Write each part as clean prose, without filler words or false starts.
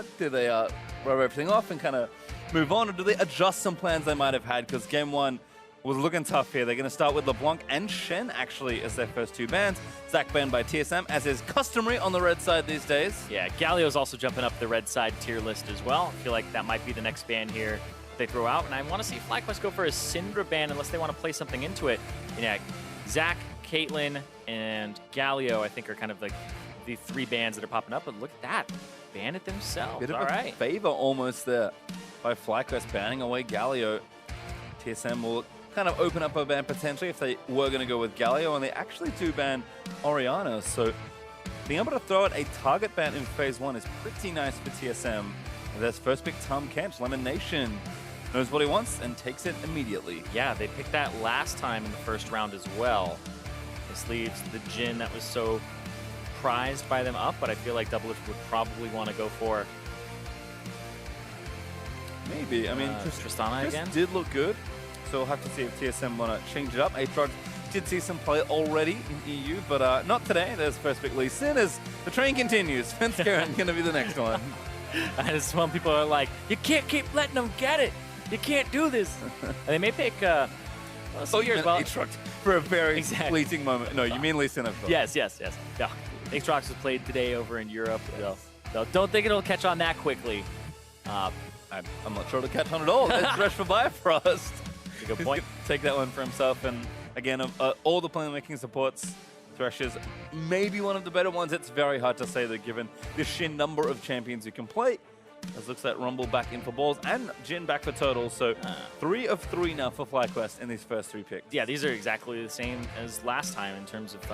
start? Do they rub everything off and kind of move on, or do they adjust some plans they might have had? Because game one was looking tough here. They're going to start with LeBlanc and Shen, actually, as their first two bans. Zach banned by TSM, as is customary on the red side these days. Yeah, Galio's also jumping up the red side tier list as well. I feel like that might be the next ban here they throw out. And I want to see FlyQuest go for a Syndra ban unless they want to play something into it. Yeah, Zach, Caitlyn, and Galio, I think, are kind of like the three bans that are popping up. But look at that. Ban it themselves. Bit of a favor almost there by FlyQuest banning away Galio. TSM will kind of open up a ban potentially if they were going to go with Galio, and they actually do ban Orianna. So being able to throw out a target ban in phase one is pretty nice for TSM. There's first pick Tahm Kench. Lemonnation knows what he wants and takes it immediately. Yeah, they picked that last time in the first round as well. This leaves the Jhin that was so prized by them up, but I feel like DoubleLift would probably want to go for maybe. I mean, Tristana again did look good, so we'll have to see if TSM want to change it up. Aatrox did see some play already in EU, but not today. There's first pick Lee Sin as the train continues. Svenskeren going to be the next one. And some people are like, you can't keep letting them get it. You can't do this. And they may pick Aatrox for a very fleeting moment. No, you mean Lee Sin, of course. Yes. Yeah. Aatrox was played today over in Europe, so don't think it'll catch on that quickly. I'm not sure it'll catch on at all. It's Thresh for Biofrost. Good point. Take that one for himself. And again, all the playmaking supports, Thresh is maybe one of the better ones. It's very hard to say that given the sheer number of champions you can play. As looks like Rumble back in for balls and Jhin back for turtles. So 3 of 3 now for FlyQuest in these first 3 picks. Yeah, these are exactly the same as last time in terms of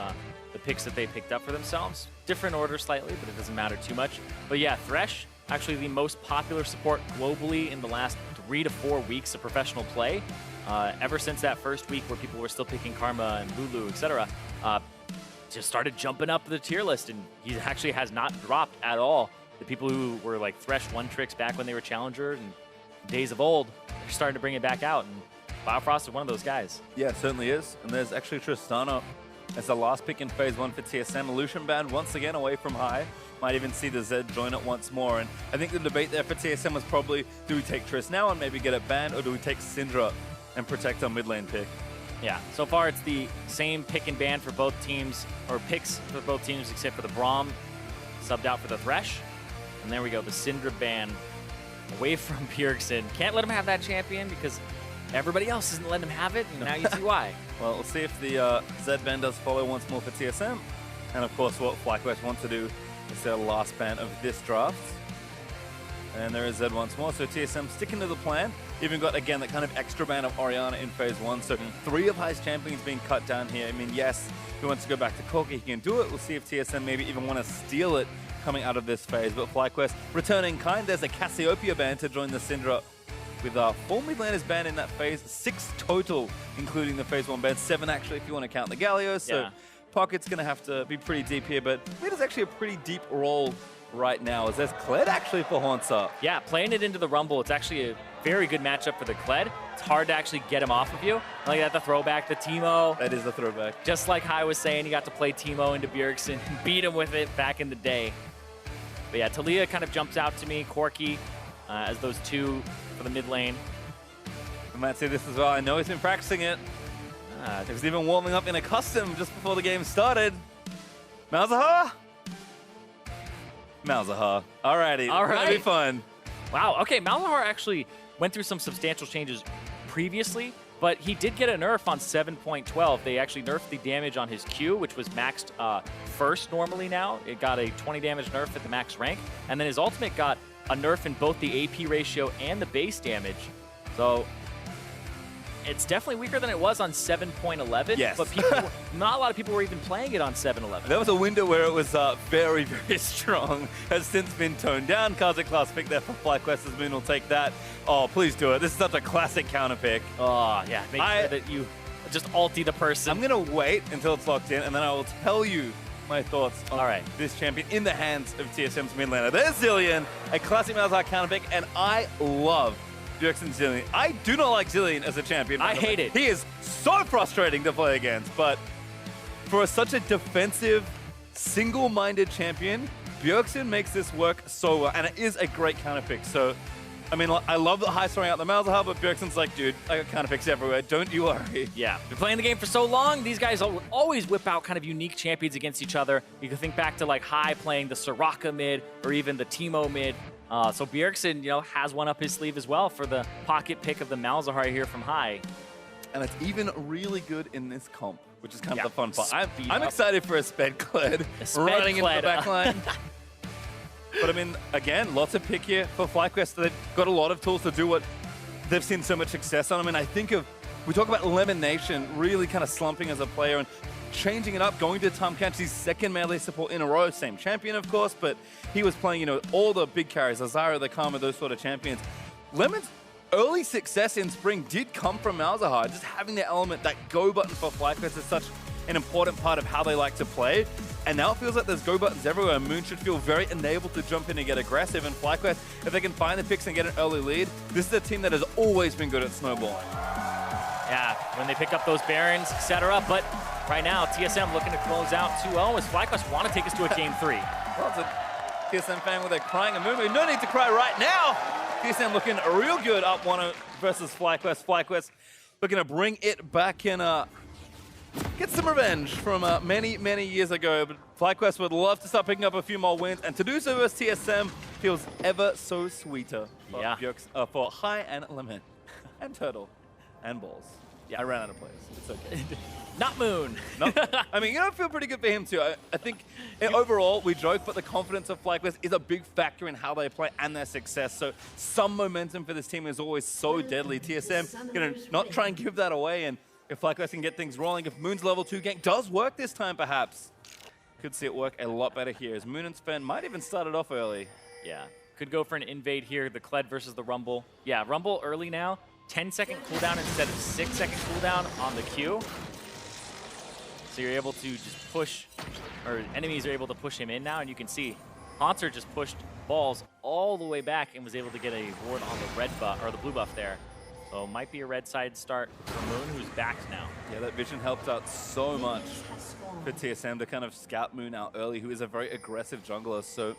the picks that they picked up for themselves. Different order slightly, but it doesn't matter too much. But yeah, Thresh, actually the most popular support globally in the last 3 to 4 weeks of professional play. Ever since that first week where people were still picking Karma and Lulu, etc., just started jumping up the tier list, and he actually has not dropped at all. The people who were like Thresh one-tricks back when they were Challenger and days of old, they're starting to bring it back out, and Biofrost is one of those guys. Yeah, it certainly is. And there's actually Tristana as the last pick in phase 1 for TSM. Illusion banned once again away from high. Might even see the Zed join it once more. And I think the debate there for TSM was probably, do we take Triss now and maybe get it banned, or do we take Syndra and protect our mid lane pick? Yeah, so far it's the same pick and ban for both teams, or picks for both teams except for the Braum subbed out for the Thresh. And there we go, the Syndra ban away from Bjergsen. Can't let him have that champion because everybody else isn't letting him have it, and now you see why. Well, we'll see if the Zed ban does follow once more for TSM. And of course, what FlyQuest want to do is their last ban of this draft. And there is Zed once more, so TSM sticking to the plan. Even got, again, that kind of extra ban of Orianna in phase 1. So 3 of High's champions being cut down here. I mean, yes, if he wants to go back to Corki, he can do it. We'll see if TSM maybe even want to steal it coming out of this phase. But FlyQuest returning kind. There's a Cassiopeia ban to join the Syndra with 4 mid laners banned in that phase. 6 total, including the phase 1 ban. 7 actually if you want to count the Galio. So Pocket's going to have to be pretty deep here. But Kled is actually a pretty deep role right now, as there's Kled actually for Hauntzer. Yeah, playing it into the Rumble, it's actually a very good matchup for the Kled. It's hard to actually get him off of you. Like that, the throwback, the Teemo. That is the throwback. Just like Hai was saying, you got to play Teemo into Bjergsen and beat him with it back in the day. But yeah, Talia kind of jumps out to me, Corki, as those 2 for the mid lane. I might say this as well. I know he's been practicing it. He was even warming up in a custom just before the game started. Malzahar? Malzahar. Alrighty. That'll be fun. Wow. Okay, Malzahar actually went through some substantial changes previously, but he did get a nerf on 7.12. They actually nerfed the damage on his Q, which was maxed first normally now. It got a 20 damage nerf at the max rank. And then his ultimate got a nerf in both the AP ratio and the base damage. So it's definitely weaker than it was on 7.11. Yes. But not a lot of people were even playing it on 7.11. There was a window where it was very, very strong. Has since been toned down. Kha'Zix class pick there for FlyQuest. Moon will take that. Oh, please do it. This is such a classic counter pick. Oh, yeah. Make sure that you just ulti the person. I'm going to wait until it's locked in, and then I will tell you my thoughts on this champion in the hands of TSM's mid laner. There's Zilean, a classic Malzahar counter pick, and I love Bjergsen Zilean. I do not like Zilean as a champion. I hate it. He is so frustrating to play against, but for such a defensive, single-minded champion, Bjergsen makes this work so well, and it is a great counter pick. So, I mean, I love that Hai's throwing out the Malzahar, but Bjergsen's like, dude, I got counter picks everywhere. Don't you worry. Yeah, been playing the game for so long. These guys always whip out kind of unique champions against each other. You can think back to like Hai playing the Soraka mid or even the Teemo mid. So Bjergsen, has one up his sleeve as well for the pocket pick of the Malzahar here from Hai. And it's even really good in this comp, which is kind of the fun part. Speed I'm up. excited for a Sped Kled running into the backline. But I mean, again, lots of pick here for FlyQuest. They've got a lot of tools to do what they've seen so much success on. I mean, I think we talk about Lemonnation really kind of slumping as a player and changing it up, going to Tahm Kench's second melee support in a row. Same champion, of course, but he was playing, all the big carries, Azara, the Karma, those sort of champions. Lemon's early success in spring did come from Malzahar. Just having the element, that go button for FlyQuest is such an important part of how they like to play. And now it feels like there's go buttons everywhere. Moon should feel very enabled to jump in and get aggressive. And FlyQuest, if they can find the picks and get an early lead, this is a team that has always been good at snowballing. Yeah, when they pick up those Barons, etc. But right now, TSM looking to close out 2-0 as FlyQuest want to take us to a game 3. Well, it's a TSM fan where they're crying a movie. No need to cry right now. TSM looking real good up 1-0 versus FlyQuest. FlyQuest looking to bring it back in get some revenge from many, many years ago. But FlyQuest would love to start picking up a few more wins, and to do so versus TSM feels ever so sweeter for, for Hai and Lemon and Turtle and Balls. Yeah, I ran out of players. It's okay. Not Moon. No, I mean, I feel pretty good for him too. I think overall we joke, but the confidence of FlyQuest is a big factor in how they play and their success. So some momentum for this team is always so deadly. TSM gonna not try and give that away, and if FlyQuest can get things rolling, if Moon's level 2 gank does work this time, perhaps could see it work a lot better here. As Moon and Sven might even start it off early. Yeah, could go for an invade here. The Kled versus the Rumble. Yeah, Rumble early now. 10-second cooldown instead of 6-second cooldown on the Q. So you're able to just push, or enemies are able to push him in now, and you can see Hauntzer just pushed Balls all the way back and was able to get a ward on the red buff, or the blue buff there. So might be a red side start for Moon, who's back now. Yeah, that vision helped out so much for TSM to kind of scout Moon out early, who is a very aggressive jungler. So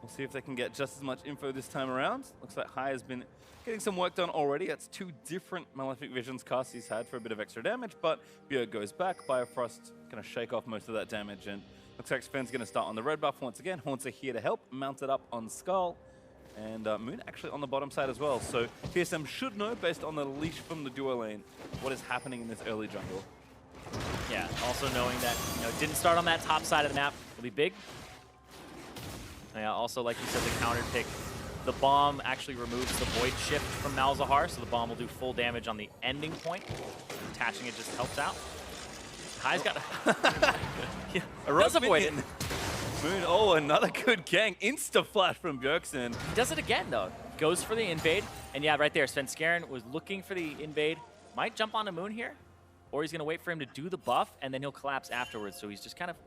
we'll see if they can get just as much info this time around. Looks like Hai has been getting some work done already. That's 2 different Malefic Visions casts he's had for a bit of extra damage, but Bjerg goes back. Biofrost going to shake off most of that damage, and looks like Sven's going to start on the red buff once again. Hauntzer here to help, mounted up on Skull, and Moon actually on the bottom side as well. So TSM should know, based on the leash from the duo lane, what is happening in this early jungle. Yeah, also knowing that didn't start on that top side of the map will be big. Yeah, also like you said, the counter pick. The bomb actually removes the void shift from Malzahar, so the bomb will do full damage on the ending point. Attaching it just helps out. Hai's got yeah, does avoid it. Moon, oh, another good gang. Insta flash from Bjergsen. He does it again though. Goes for the invade, and yeah, right there, Svenskeren was looking for the invade. Might jump onto Moon here, or he's gonna wait for him to do the buff, and then he'll collapse afterwards. So he's just kind of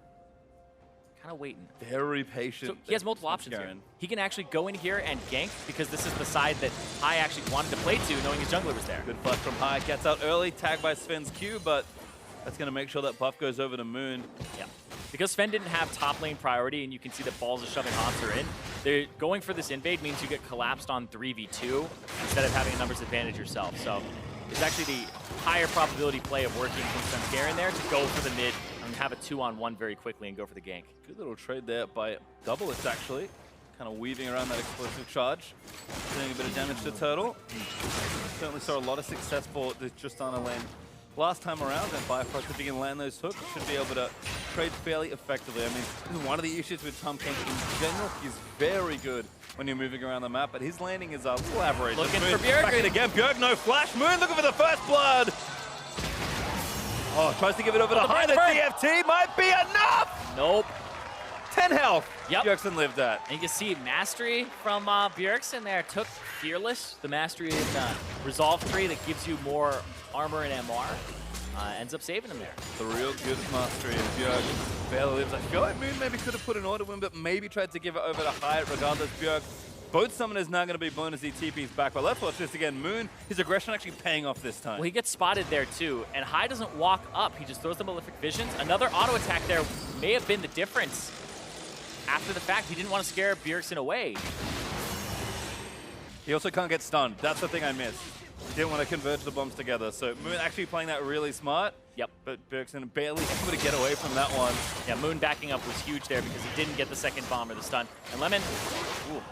waiting. Very patient. So he has multiple options here. He can actually go in here and gank, because this is the side that Hai actually wanted to play to, knowing his jungler was there. Good flash from Hai. Gets out early, tagged by Sven's Q, but that's going to make sure that buff goes over to Moon. Yeah. Because Sven didn't have top lane priority, and you can see that Balls is shoving Hauntzer in, they're going for this invade means you get collapsed on 3v2 instead of having a numbers advantage yourself. So it's actually the higher probability play of working from Svenskeren there to go for the mid and have a 2-on-1 very quickly and go for the gank. Good little trade there by DoubleLift, actually. Kind of weaving around that explosive charge, doing a bit of damage to Turtle. Certainly saw a lot of success for the Tristana lane last time around, and Biofrost, if he can land those hooks, should be able to trade fairly effectively. I mean, this is one of the issues with Tahm Kench in general. He's very good when you're moving around the map, but his landing is a little average. Looking for Bjerg. Back in again. Bjerg, no flash. Moon looking for the first blood. Oh, tries to give it over to Hai. The DFT might be enough. Nope. 10 health. Yep. Bjergsen lived that. And you can see Mastery from Bjergsen there. Took Fearless, the Mastery in Resolve 3 that gives you more armor and MR. Ends up saving him there. The real good Mastery of Bjerg barely lives. I feel like Moon maybe could have put an order win, but maybe tried to give it over to Hai. Regardless, Bjerg, both summoners now going to be blown as he TPs back. But let's watch this again. Moon, his aggression actually paying off this time. Well, he gets spotted there too, and Hai doesn't walk up. He just throws the Malefic Visions. Another auto attack there may have been the difference. after the fact, he didn't want to scare Bjergsen away. He also can't get stunned. That's the thing I missed. He didn't want to converge the bombs together. So Moon actually playing that really smart. Yep. But Bjergsen barely able to get away from that one. Yeah, Moon backing up was huge there because he didn't get the second bomb or the stun. And Lemon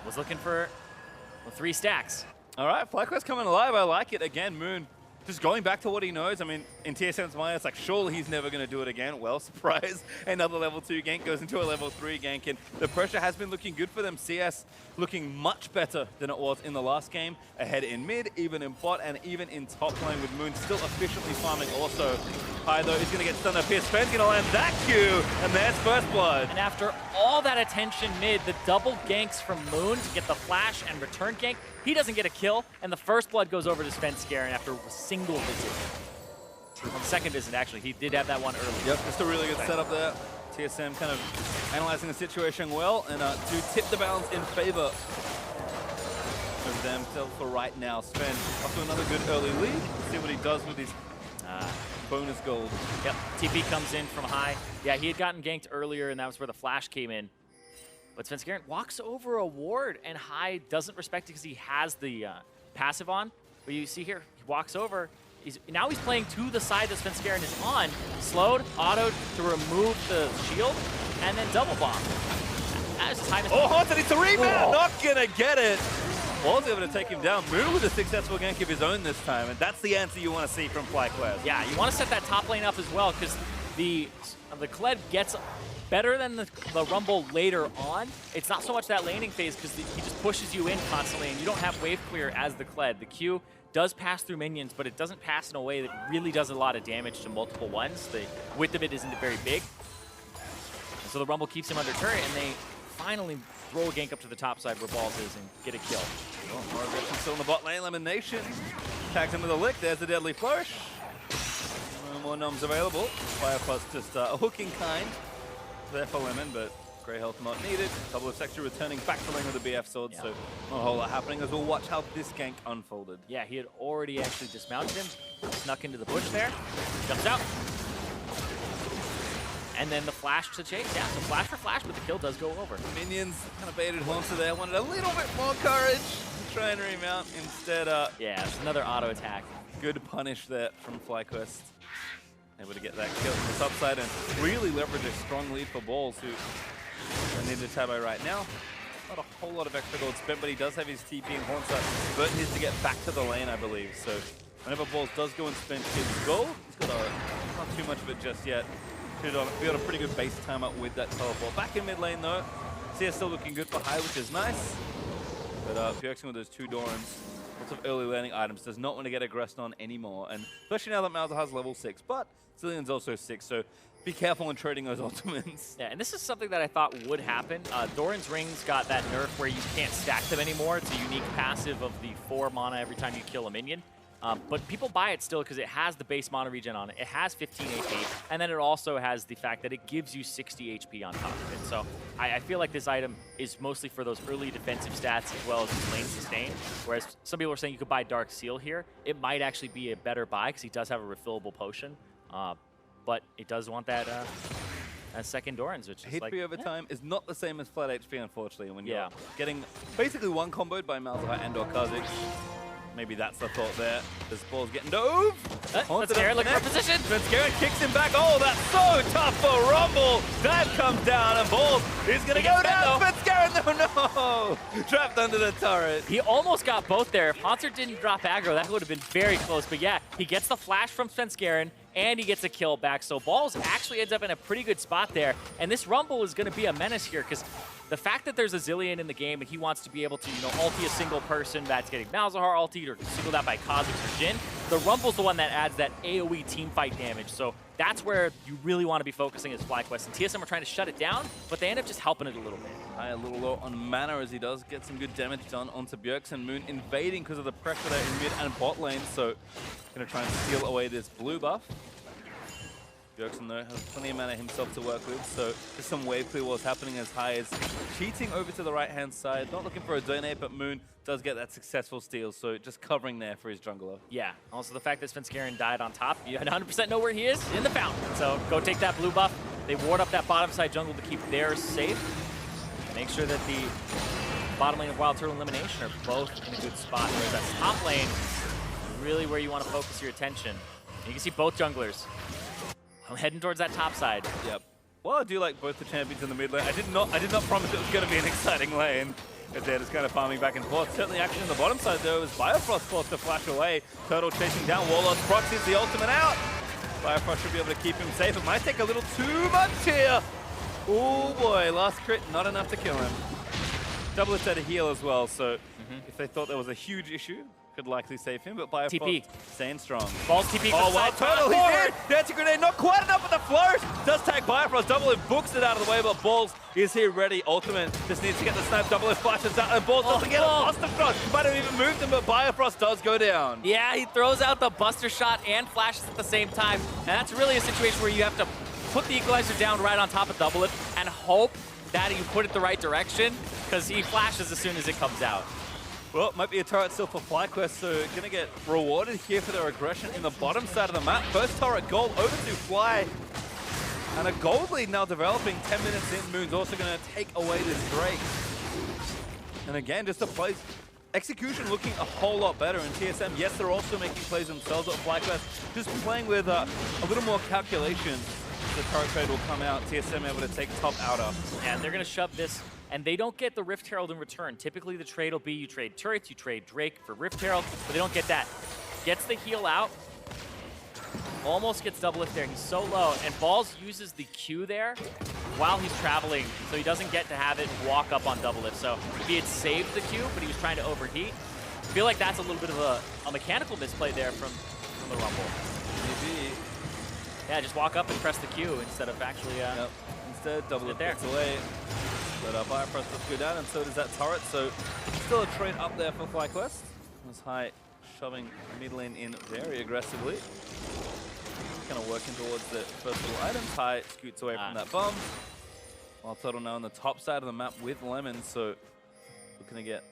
was looking for 3 stacks. All right, FlyQuest coming alive. I like it. Again, Moon just going back to what he knows. I mean, in TSM's mind, it's like, surely he's never going to do it again. Well, surprise. Another level 2 gank goes into a level 3 gank, and the pressure has been looking good for them. CS looking much better than it was in the last game. Ahead in mid, even in bot, and even in top lane with Moon still efficiently farming also. High, though, is going to get stunned up here. Sven's going to land that Q, and there's first blood. And after all that attention mid, the double ganks from Moon to get the flash and return gank, he doesn't get a kill, and the first blood goes over to Svenskeren after a single visit. On the second visit, actually. He did have that one early. Yep, just a really good setup there. TSM kind of analyzing the situation well, and do tip the balance in favor of themselves for right now. Sven up to another good early lead. Let's see what he does with his bonus gold. Yep, TP comes in from high. Yeah, he had gotten ganked earlier, and that was where the flash came in. But Svenskeren walks over a ward, and High doesn't respect it because he has the passive on. But you see here, he walks over. Now he's playing to the side that Svenskeren is on. Slowed, autoed to remove the shield, and then double bomb. Oh, Hauntzer needs to rebound! Not gonna get it! Ball's able to take him down. Moon with a successful gank of his own this time, and that's the answer you want to see from FlyQuest. Yeah, you want to set that top lane up as well, because the Kled gets better than the Rumble later on. It's not so much that laning phase because he just pushes you in constantly, and you don't have wave clear as the Kled. The Q does pass through minions, but it doesn't pass in a way that really does a lot of damage to multiple ones. The width of it isn't very big. And so the Rumble keeps him under turret, and they finally throw a gank up to the top side where Balls is and get a kill. Oh, more aggression still in the bot lane. Lemonnation tags him with a lick. There's the deadly flourish. No more noms available. Biofrost just a hooking kind there for Lemon, but grey health not needed. DoubleLift actually returning back to lane with the BF sword, so not a whole lot happening as we'll watch how this gank unfolded. Yeah, he had already actually dismounted him, snuck into the bush there, jumps out. And then the flash to chase. Yeah, so flash for flash, but the kill does go over. Minions kind of baited Hauntzer there. Wanted a little bit more courage to try and remount. Instead, yeah, it's another auto attack. Good punish there from FlyQuest. Able to get that kill from the top side and really leverage a strong lead for Balls, who are needed to Tabo right now. Not a whole lot of extra gold spent, but he does have his TP and Hauntzer. Bert needs to get back to the lane, I believe. So whenever Balls does go and spend his gold, he's got not too much of it just yet. We got a pretty good base time up with that teleport. Back in mid lane though, CS still looking good for High, which is nice. But Bjergsen with those 2 Dorans, lots of early landing items, does not want to get aggressed on anymore. And especially now that Malzahar's level 6, but Zilean's also 6, so be careful when trading those ultimates. Yeah, and this is something that I thought would happen. Doran's Rings got that nerf where you can't stack them anymore. It's a unique passive of the 4 mana every time you kill a minion. But people buy it still because it has the base mana regen on it. It has 15 HP, and then it also has the fact that it gives you 60 HP on top of it. So I feel like this item is mostly for those early defensive stats as well as his lane sustain. Whereas some people are saying you could buy Dark Seal here. It might actually be a better buy because he does have a refillable potion. But it does want that second Doran's, which is hit like... free over time is not the same as flat HP, unfortunately. When you're getting basically one comboed by Malzahar and or Kha'Zix. Maybe that's the thought there. This Ball's getting dove. Svenskeren looking for position. Svenskeren kicks him back. Oh, that's so tough for Rumble. Dive comes down and Balls is going to go down. Svenskeren, no. Trapped under the turret. He almost got both there. If Hauntzer didn't drop aggro, that would have been very close. But yeah, he gets the flash from Svenskeren, and he gets a kill back. So Balls actually ends up in a pretty good spot there. And this Rumble is going to be a menace here because the fact that there's a Zilean in the game and he wants to be able to, ulti a single person that's getting Malzahar ultied or singled out by Kha'Zix or Jhin, the Rumble's the one that adds that AoE teamfight damage. So that's where you really want to be focusing as FlyQuest. And TSM are trying to shut it down, but they end up just helping it a little bit. A little low on mana as he does get some good damage done onto Bjergsen. Moon invading because of the pressure there in mid and bot lane, so going to try and steal away this blue buff. Bjergsen, though, has plenty of mana himself to work with, so just some wave clear what's happening as High is cheating over to the right-hand side. Not looking for a donate, but Moon does get that successful steal, so just covering there for his jungler. Yeah, also the fact that Svenskeren died on top, you 100% know where he is, in the fountain. So go take that blue buff. They ward up that bottom side jungle to keep theirs safe. Make sure that the bottom lane of WildTurtle and Lemonnation are both in a good spot, whereas that top lane is really where you want to focus your attention. And you can see both junglers. I'm heading towards that top side. Yep. Well, I do like both the champions in the mid lane. I did not promise it was going to be an exciting lane. As they're just kind of farming back and forth. Certainly action on the bottom side though is Biofrost forced to flash away. Turtle chasing down Warlord's proxies, the ultimate out. Biofrost should be able to keep him safe. It might take a little too much here. Oh boy, last crit, not enough to kill him. DoubleLift had a heal as well, so if they thought there was a huge issue, could likely save him, but Biofrost TP. staying strong. Balls TP. Oh, WildTurtle, he did! Dancing grenade, not quite enough with the flourish! Does tag Biofrost, DoubleLift books it out of the way, but Balls is here ready. Ultimate just needs to get the snipe, DoubleLift flashes out, and Balls doesn't get a buster shot! Might have even moved him, but Biofrost does go down. Yeah, he throws out the buster shot and flashes at the same time, and that's really a situation where you have to put the equalizer down right on top of DoubleLift and hope that you put it the right direction, because he flashes as soon as it comes out. Well, might be a turret still for FlyQuest, so gonna get rewarded here for their aggression in the bottom side of the map. First turret gold over to Fly. And a gold lead now developing 10 minutes in. Moon's also gonna take away this Drake. And again, just a place. Execution looking a whole lot better in TSM. Yes, they're also making plays themselves, but FlyQuest just playing with a little more calculation. The turret trade will come out, TSM able to take top outer. And they're gonna shove this. And they don't get the Rift Herald in return. Typically the trade will be you trade turrets, you trade Drake for Rift Herald, but they don't get that. Gets the heal out. Almost gets DoubleLift there. He's so low. And Balls uses the Q there while he's traveling, so he doesn't get to have it walk up on DoubleLift. So he had saved the Q, but he was trying to overheat. I feel like that's a little bit of a mechanical misplay there from the Rumble. Maybe. Yeah, just walk up and press the Q instead of actually... Yep. Instead, DoubleLift gets away. But Biofrost does go down, and so does that turret. So still a trade up there for FlyQuest. Was High shoving mid lane in very aggressively. Kind of working towards the first little items. High scoots away from that bomb. WildTurtle now on the top side of the map with Lemon, so looking to get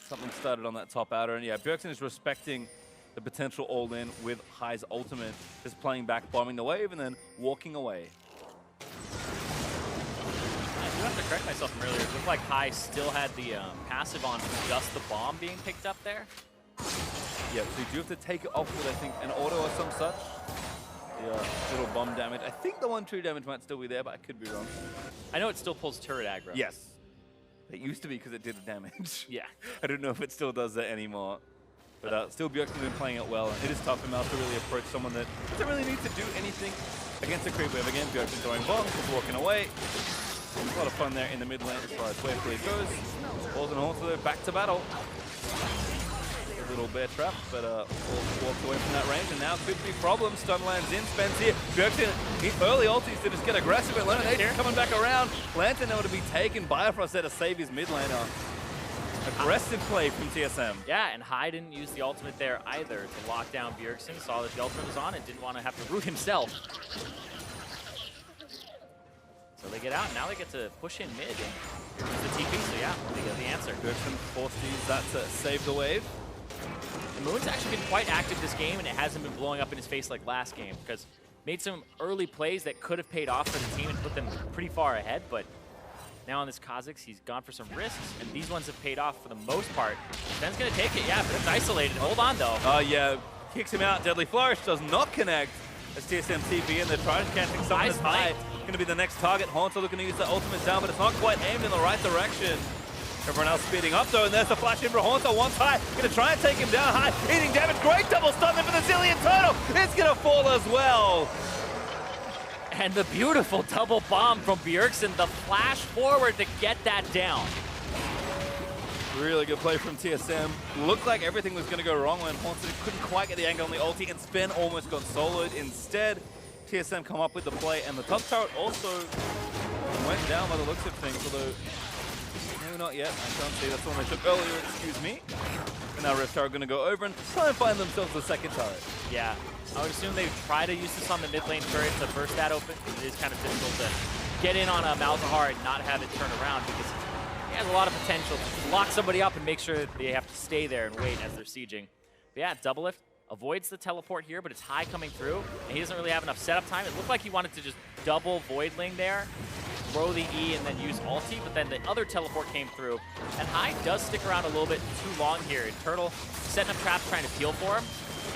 something started on that top outer. And yeah, Bjergsen is respecting the potential all-in with High's ultimate, just playing back, bombing the wave, and then walking away. I have to correct myself from earlier. It looked like High still had the passive on just the bomb being picked up there. Yeah, so you do have to take it off with, I think, an auto or some such. The little bomb damage. I think the 1-2 damage might still be there, but I could be wrong. I know it still pulls turret aggro. Yes. It used to be because it did the damage. Yeah. I don't know if it still does that anymore. But still, Bjergsen's been playing it well. And it is tough for Mal to really approach someone that doesn't really need to do anything against a creep wave. Again, Bjergsen throwing bombs, just walking away. A lot of fun there in the mid lane as far as wave play goes. Balls and Hauntzer back to battle. A little bear trap, but walked away from that range, and now could be problems. Stun lands in, Spence here. Bjergsen, early ultis to just get aggressive, and Lemonnation coming back around. Lantern able to be taken. Biofrost there to save his mid laner. Aggressive play from TSM. Yeah, and High didn't use the ultimate there either to lock down Bjergsen. Saw that the ultimate was on and didn't want to have to root himself. So they get out, and now they get to push in mid. And here's the TP, so yeah, they get the answer. Bjergsen forced to use that to save the wave. And Moon's actually been quite active this game, and it hasn't been blowing up in his face like last game, because made some early plays that could have paid off for the team and put them pretty far ahead, but now on this Kha'Zix, he's gone for some risks, and these ones have paid off for the most part. Sven's gonna take it, yeah, but it's isolated. Hold on, though. Oh, yeah. Kicks him out. Deadly Flourish does not connect as TSM TP, and they're trying to catching someone as High. Going to be the next target. Hauntzer looking to use the ultimate down, but it's not quite aimed in the right direction. Everyone else speeding up, though, and there's the flash in for Hauntzer. Once High, going to try and take him down. High, eating damage. Great double stun there for the Zilean Turtle. It's going to fall as well. And the beautiful double bomb from Bjergsen, the flash forward to get that down. Really good play from TSM. Looked like everything was going to go wrong when Hauntzer couldn't quite get the angle on the ulti, and Sven almost got soloed. Instead, TSM come up with the play, and the top turret also went down by the looks of things, although no, not yet. I can't see. That's the one they took earlier, excuse me. And now Rift are going to go over and try and find themselves the second turret. Yeah, I would assume they try to use this on the mid lane turret to burst that open. It is kind of difficult to get in on a Malzahar and not have it turn around, because he has a lot of potential to lock somebody up and make sure that they have to stay there and wait as they're sieging. But yeah, DoubleLift, avoids the teleport here, but it's High coming through, and he doesn't really have enough setup time. It looked like he wanted to just double Voidling there, throw the E, and then use ulti, but then the other teleport came through, and High does stick around a little bit too long here, and Turtle setting up traps trying to peel for him,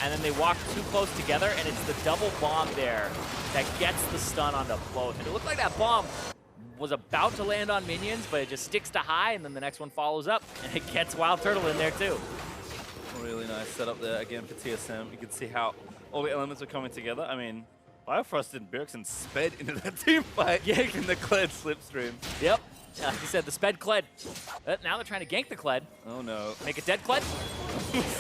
and then they walk too close together, and it's the double bomb there that gets the stun on the float. And it looked like that bomb was about to land on minions, but it just sticks to High, and then the next one follows up, and it gets WildTurtle in there too. Really nice setup there again for TSM. You can see how all the elements are coming together. I mean, Biofrost and Bjergsen sped into that team fight in the Kled slipstream. Yep. Like you said, the sped Kled. Now they're trying to gank the Kled. Oh no. Make a dead Kled.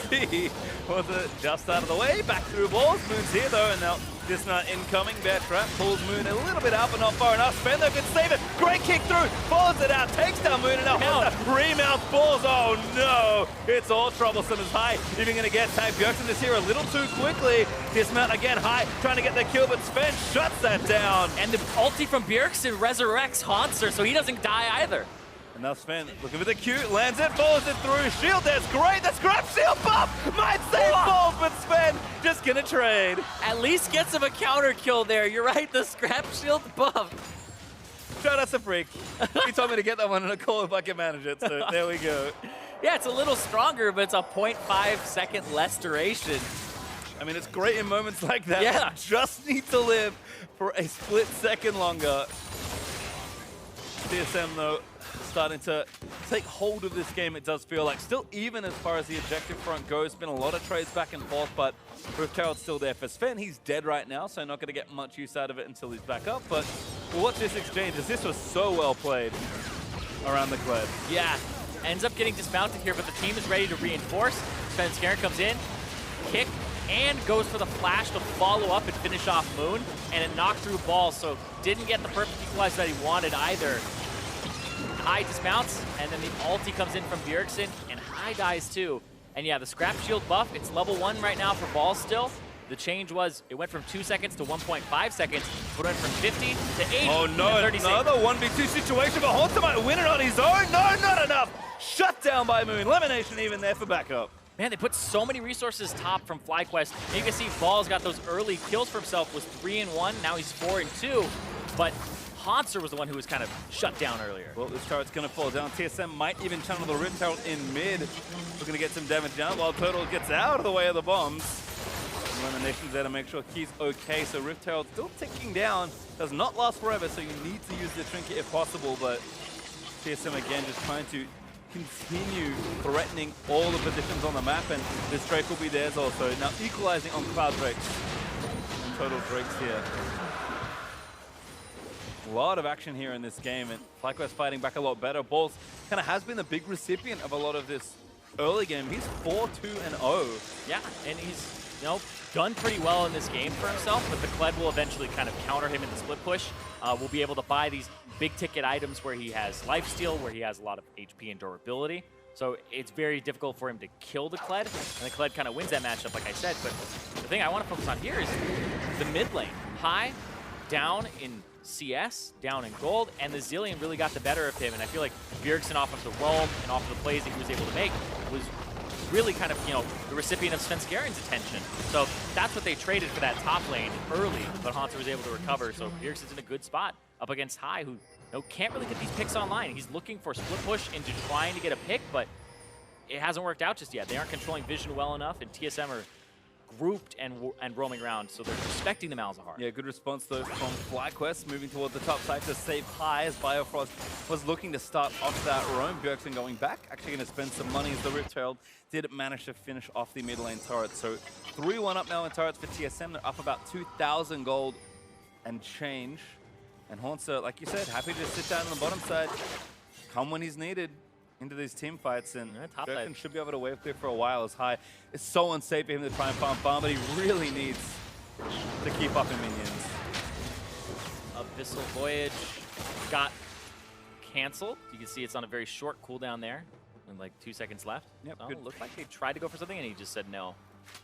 See, was it just out of the way? Back through balls. Moon's here though, and now Disna incoming. Bear trap pulls Moon a little bit out, but not far enough. Sven though can save it. Great kick through. Follows it out. Takes down Moon, and now remount balls. Oh no. It's all troublesome as High even going to get tagged. Bjergsen is here a little too quickly. Dismount again. High trying to get the kill, but Sven shuts that down. And the ulti from Bjergsen resurrects Hauntzer, so he doesn't die either. And now Sven looking for the Q, lands it, follows it through. Shield there's great. The scrap shield buff might save balls, but Sven just gonna trade. At least gets him a counter kill there. You're right, the scrap shield buff. Shout out to Freak. He told me to get that one in a call if I can manage it, so there we go. Yeah, it's a little stronger, but it's a 0.5 second less duration. I mean, it's great in moments like that. Yeah. You just need to live for a split second longer. TSM, though, starting to take hold of this game, it does feel like. Still even as far as the objective front goes. Been a lot of trades back and forth, but RiftHerald's still there for Sven. He's dead right now, so not going to get much use out of it until he's back up. But we'll watch this exchange, as this was so well played around the Kled. Yeah, ends up getting dismounted here, but the team is ready to reinforce. Svenskeren comes in, kick, and goes for the flash to follow up and finish off Moon, and it knocked through balls, so didn't get the perfect equalizer that he wanted either. High dismounts, and then the ulti comes in from Bjergsen, and High dies too. And yeah, the scrap shield buff, it's level 1 right now for balls still. The change was, it went from 2 seconds to 1.5 seconds, but it went from 50 to 80. Oh no, another 1v2 situation, but Hauntzer might win it on his own. No, not enough. Shut down by Moon. Lemonnation even there for backup. Man, they put so many resources top from FlyQuest. And you can see Balls got those early kills for himself, was 3-1, now he's 4-2. But Hauntzer was the one who was kind of shut down earlier. Well, this turret's going to fall down. TSM might even channel the RiftHerald in mid. We're going to get some damage down while WildTurtle gets out of the way of the bombs. Lemmonnation's there to make sure he's okay. So RiftHerald still ticking down. Does not last forever, so you need to use the trinket if possible. But TSM again just trying to continue threatening all the positions on the map, and this Drake will be theirs also. Now equalizing on Kha'Zix and total Drakes here. A lot of action here in this game, and FlyQuest fighting back a lot better. Balls kind of has been the big recipient of a lot of this early game. He's 4-2-0. Yeah, and he's done pretty well in this game for himself, but the Kled will eventually kind of counter him in the split push. We'll be able to buy these big ticket items where he has lifesteal, where he has a lot of HP and durability. So it's very difficult for him to kill the Kled, and the Kled kind of wins that matchup, like I said. But the thing I want to focus on here is the mid lane. High, down in CS, down in gold, and the Zilean really got the better of him. And I feel like Bjergsen off of the roam and off of the plays that he was able to make was really kind of, the recipient of Svenskeren's attention. So that's what they traded for that top lane early, but Hauntzer was able to recover. So Bjergsen's in a good spot up against High, who can't really get these picks online. He's looking for split push into trying to get a pick, but it hasn't worked out just yet. They aren't controlling vision well enough, and TSM are grouped and roaming around, so they're respecting the Malzahar. Yeah, good response though from FlyQuest, moving towards the top side to save High as Biofrost was looking to start off that roam. Bjergsen going back, actually going to spend some money as the RiftHerald did manage to finish off the mid lane turret. So 3-1 up now in turrets for TSM. They're up about 2,000 gold and change. And Hauntzer, like you said, happy to sit down on the bottom side, come when he's needed into these team fights, and Bjergsen should be able to wave clear for a while as High. It's so unsafe for him to try and farm, but he really needs to keep up in minions. Abyssal Voyage got canceled. You can see it's on a very short cooldown there, and like 2 seconds left. Yep, So good. it looked like they tried to go for something, and he just said no.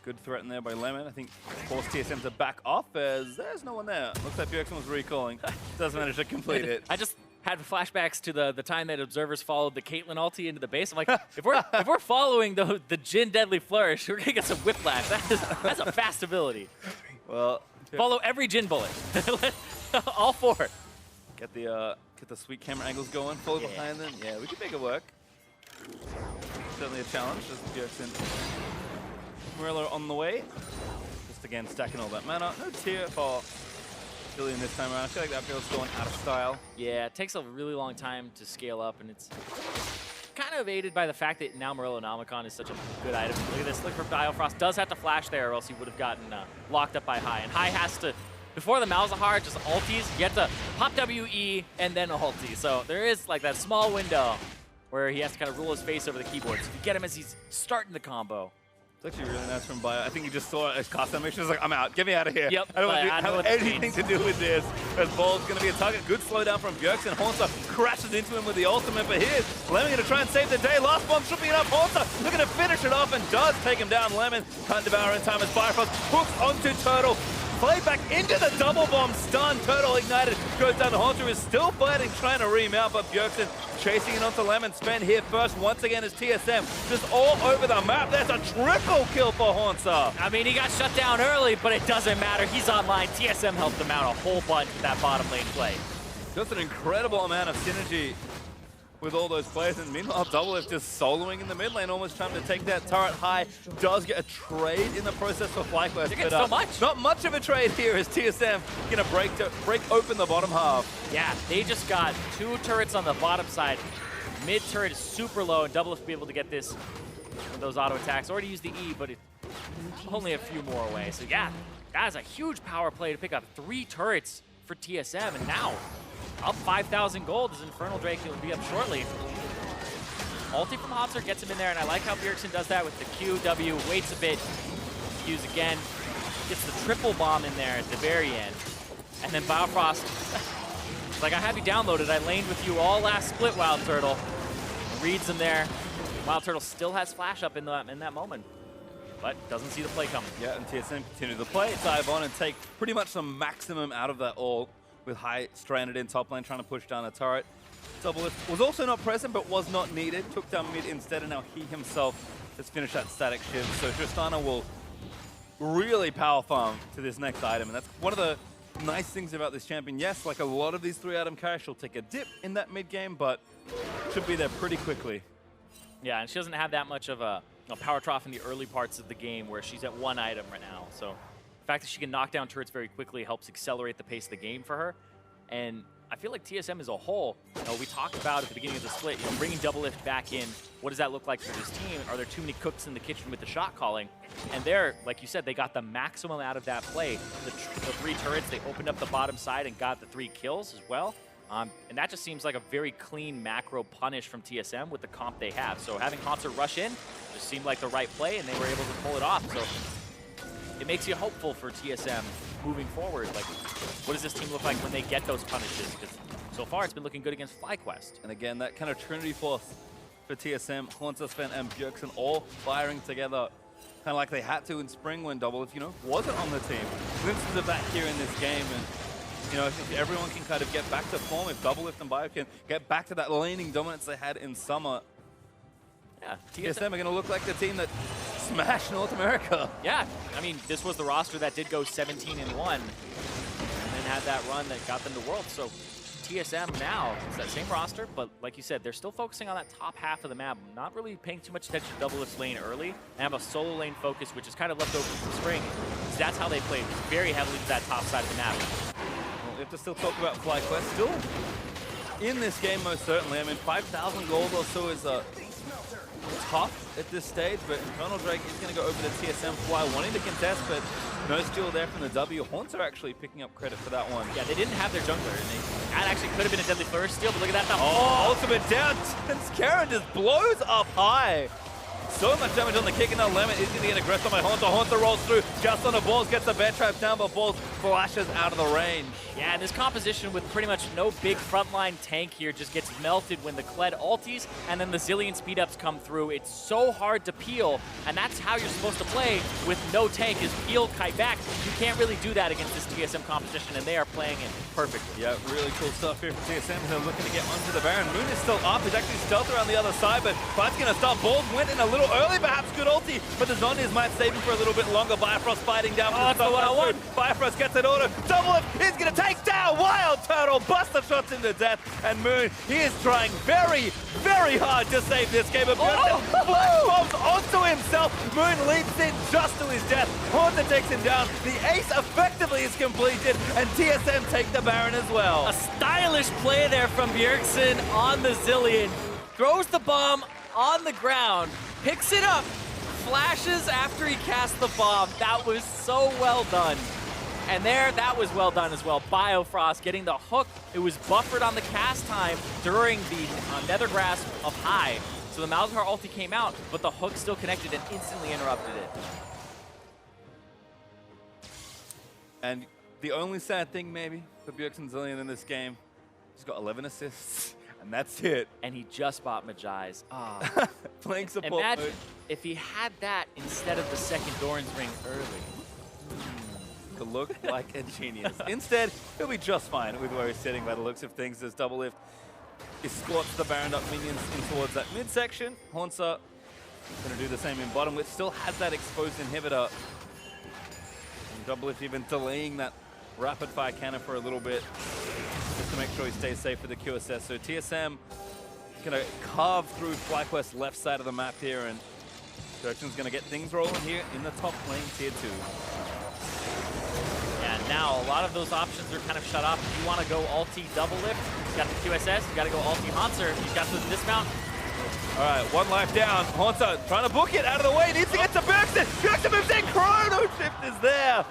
Good threat in there by Lemon. I think forced TSM to back off as there's no one there. Looks like Bjergsen was recalling. Doesn't manage to complete it. I just had flashbacks to the time that observers followed the Caitlyn ulti into the base. I'm like, if we're following the Jhin Deadly Flourish, we're gonna get some whiplash. That's a fast ability. Well, follow every Jhin bullet. All 4. Get the sweet camera angles going, follow behind them. Yeah, we can make it work. Certainly a challenge. Just Bjergsen. Murillo on the way. Just again stacking all that mana. No tier for Zilean this time around. I feel like that build's going out of style. Yeah, it takes a really long time to scale up, and it's kind of aided by the fact that now Murillo Nomicon is such a good item. Look at this. Look for Biofrost. Does have to flash there, or else he would have gotten locked up by High. And High has to, before the Malzahar just ulties, you have to pop WE and then ulti. So there is like that small window where he has to kind of rule his face over the keyboard. So if you get him as he's starting the combo. It's actually really nice from Bio. I think he just saw his cast animation. He's like, I'm out. Get me out of here. Yep, I don't want to have anything to do with this. As Ball's going to be a target. Good slowdown from Bjergsen. Hauntzer crashes into him with the ultimate for his. Lemon going to try and save the day. Last bomb should be enough. Hauntzer looking to finish it off and does take him down. Lemon can't devour in time as Biofrost hooks onto Turtle. Play back into the double bomb stun. Turtle ignited. Goes down to Hauntzer, is still fighting, trying to remount, but Bjergsen chasing it onto Lemon. Sven here first. Once again is TSM. Just all over the map. There's a triple kill for Hauntzer. I mean, he got shut down early, but it doesn't matter. He's online. TSM helped him out a whole bunch with that bottom lane play. Just an incredible amount of synergy with all those players, and meanwhile DoubleLift just soloing in the mid lane, almost trying to take that turret high. Does get a trade in the process for FlyQuest, but so much. Not much of a trade here as TSM gonna break open the bottom half. Yeah, they just got 2 turrets on the bottom side. Mid turret is super low, and DoubleLift will be able to get this with those auto attacks, or to use the E, but it's only a few more away. So yeah, that's a huge power play to pick up 3 turrets for TSM, and now up 5,000 gold as Infernal Drake will be up shortly. Ulti from Hauntzer gets him in there, and I like how Bjergsen does that with the Q, W, waits a bit, Qs again, gets the triple bomb in there at the very end. And then Biofrost, it's like, I have you downloaded, I laned with you all last split, WildTurtle. Reads him there. WildTurtle still has flash up in that moment, but doesn't see the play coming. Yeah, and TSM continue to play, dive on and take pretty much the maximum out of that all, with High stranded in top lane, trying to push down a turret. DoubleLift was also not present, but was not needed. Took down mid instead, and now he himself has finished that static shift. So Tristana will really power farm to this next item, and that's one of the nice things about this champion. Yes, like a lot of these 3-item carries, she'll take a dip in that mid game, but should be there pretty quickly. Yeah, and she doesn't have that much of a power trough in the early parts of the game where she's at 1 item right now. So the fact that she can knock down turrets very quickly helps accelerate the pace of the game for her. And I feel like TSM as a whole, we talked about at the beginning of the split, bringing DoubleLift back in. What does that look like for this team? Are there too many cooks in the kitchen with the shot calling? And there, like you said, they got the maximum out of that play. The 3 turrets, they opened up the bottom side and got the 3 kills as well. And that just seems like a very clean macro punish from TSM with the comp they have. So having Hauntzer rush in just seemed like the right play, and they were able to pull it off. So it makes you hopeful for TSM moving forward. Like, what does this team look like when they get those punishes? Because so far it's been looking good against FlyQuest. And again, that kind of trinity force for TSM, Hauntzer, Sven, and Bjergsen all firing together, kind of like they had to in spring when DoubleLift, wasn't on the team. Glimpses of that here in this game, and if everyone can kind of get back to form, if DoubleLift and Bio can get back to that laning dominance they had in summer, yeah, TSM are going to look like the team that smashed North America. Yeah, I mean, this was the roster that did go 17-1 and then had that run that got them to Worlds. So TSM now is that same roster, but like you said, they're still focusing on that top half of the map, not really paying too much attention to DoubleLift's lane early, and have a solo lane focus, which is kind of left over from spring. So that's how they played very heavily to that top side of the map. Well, we have to still talk about FlyQuest. Still in this game, most certainly. I mean, 5,000 gold or so is tough at this stage, but Infernal Drake is going to go over to TSM. Fly wanting to contest, but no steal there from the W. Hauntzer actually picking up credit for that one. Yeah, they didn't have their jungler, and that actually could have been a Deadly Flourish steal, but look at that. Ultimate down. Svenskeren just blows up High. So much damage on the kick, and now Lemon is going to get aggressed by Hauntzer. Hauntzer rolls through just on the balls, gets the bear trap down, but balls flashes out of the range. Yeah, and this composition with pretty much no big frontline tank here just gets melted when the Kled ulties and then the Zilean speed-ups come through. It's so hard to peel, and that's how you're supposed to play with no tank, is peel, kite back. You can't really do that against this TSM competition, and they are playing it perfectly. Yeah, really cool stuff here for TSM. They're looking to get onto the Baron. Moon is still up. He's actually stealth around the other side, but fight's going to start. Balls went in a little early, perhaps. Good ulti, but the Zombies might save him for a little bit longer. Biofrost fighting down. Oh, that's the one-on-one. Biofrost gets an auto. DoubleLift is going to take down WildTurtle. Buster shots him to death. And Moon, he is trying very, very hard to save this game. But flash bombs onto himself. Moon leaps in just to his death. Hauntzer takes him down. The ace effectively is completed, and TSM take the Baron as well. A stylish play there from Bjergsen on the Zilean. Throws the bomb on the ground, picks it up, flashes after he casts the bomb. That was so well done. And there, that was well done as well. Biofrost getting the hook. It was buffered on the cast time during the Nether Grasp of High. So the Malzahar ulti came out, but the hook still connected and instantly interrupted it. And the only sad thing maybe for Bjergsen Zilean in this game, he's got 11 assists, and that's it. And he just bought Majai's. Playing support Imagine mode. if he had that instead of the second Doran's ring early. To look like a genius. Instead, he'll be just fine with where he's sitting by the looks of things as DoubleLift escorts the Baron up minions in towards that midsection. Hauntzer going to do the same in bottom, which still has that exposed inhibitor. And DoubleLift even delaying that rapid fire cannon for a little bit just to make sure he stays safe for the QSS. So TSM going to carve through FlyQuest's left side of the map here, and Bjergsen's going to get things rolling here in the top lane, tier 2. And now a lot of those options are kind of shut off. If you want to go ulti DoubleLift, you got the QSS, you got to go ulti Hauntzer, you got the dismount. All right, one life down. Hauntzer trying to book it out of the way, needs to get to Bjergsen. Bjergsen moves in, Chrono Shift is there.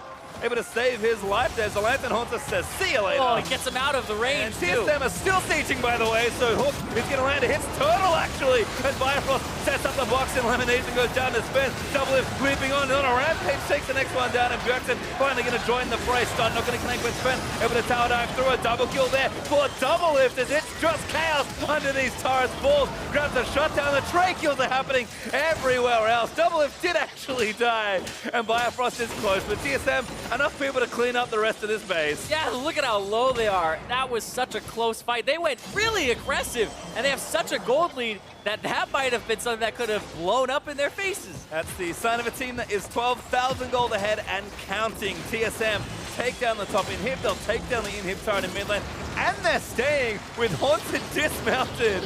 Able to save his life there. Zilean, Hauntzer says, see you later. Oh, he gets him out of the range, and TSM are still sieging, by the way, so Hook is going to land. It hits Turtle, actually. And Biofrost sets up the box, and Lemonnation goes down to Sven. DoubleLift leaping on a rampage, takes the next one down, and Bjergsen finally going to join the fray. Stun not going to connect with Sven. Able to tower dive through a double kill there for DoubleLift, as it's just chaos under these turrets. Balls grabs a shutdown. The tray kills are happening everywhere else. DoubleLift did actually die, and Biofrost is close, but TSM, enough people to clean up the rest of this base. Yeah, look at how low they are. That was such a close fight. They went really aggressive, and they have such a gold lead that might have been something that could have blown up in their faces. That's the sign of a team that is 12,000 gold ahead and counting. TSM take down the top inhib, they'll take down the inhib turret in mid lane, and they're staying with Hauntzer dismounted.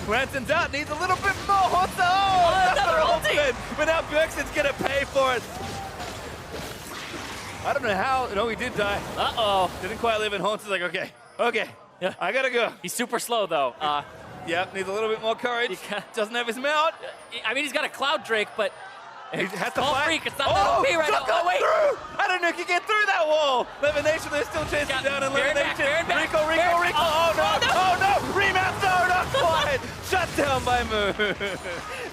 Lantern's out, needs a little bit more. Hauntzer, another ultimate! But now Bjergsen's gonna pay for it. I don't know how. No, he did die. Uh-oh. Didn't quite live in. Haunt's like, okay, yeah. I gotta go. He's super slow, though. Yep, needs a little bit more courage. Doesn't have his mount. I mean, he's got a Cloud Drake, but he has to Call fight. Freak. It's not that OP right now. Oh, wait. Through. I don't know if he can get through that wall. Lemonnation, they're still chasing down, and Lemonnation. Rico. Oh, no. Remount, no, not quite. Shut down by Moon.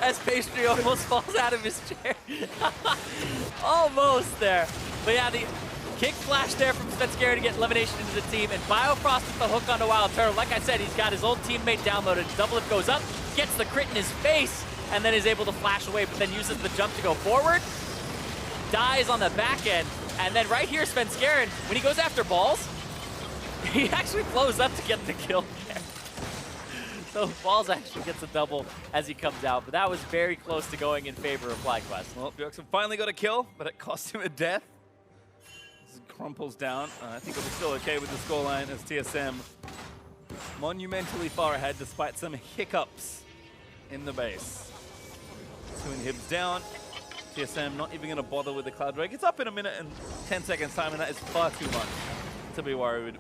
As Pastry almost falls out of his chair. Almost there. But yeah, the kick flash there from Svenskeren to get Lemonnation into the team, and Biofrost with the hook onto WildTurtle. Like I said, he's got his old teammate downloaded. DoubleLift goes up, gets the crit in his face, and then is able to flash away, but then uses the jump to go forward. Dies on the back end, and then right here, Svenskeren, when he goes after balls, he actually blows up to get the kill there. So Balls actually gets a double as he comes out, but that was very close to going in favor of FlyQuest. Well, Bjergsen finally got a kill, but it cost him a death. Crumples down. I think it'll be still okay with the scoreline as TSM monumentally far ahead despite some hiccups in the base. 2 inhibs down. TSM not even going to bother with the Cloud Drake. It's up in a minute and 10 seconds time, and that is far too much to be worried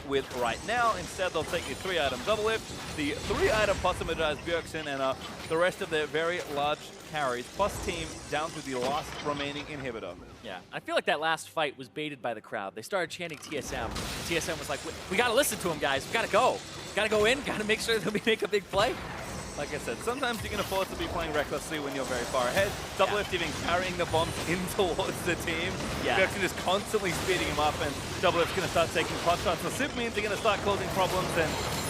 with right now. Instead, they'll take the 3-item DoubleLift, the 3-item Possibilize Bjergsen, and the rest of their very large carries, plus team down to the last remaining inhibitor. Yeah, I feel like that last fight was baited by the crowd. They started chanting TSM. TSM was like, we got to listen to him, guys. We got to go. Got to go in. Got to make sure that we make a big play. like I said, sometimes you can afford to be playing recklessly when you're very far ahead. DoubleLift even carrying the bombs in towards the team. Bjergsen just constantly speeding him up, and DoubleLift's going to start taking pot shots. The super minions are going to start causing problems, and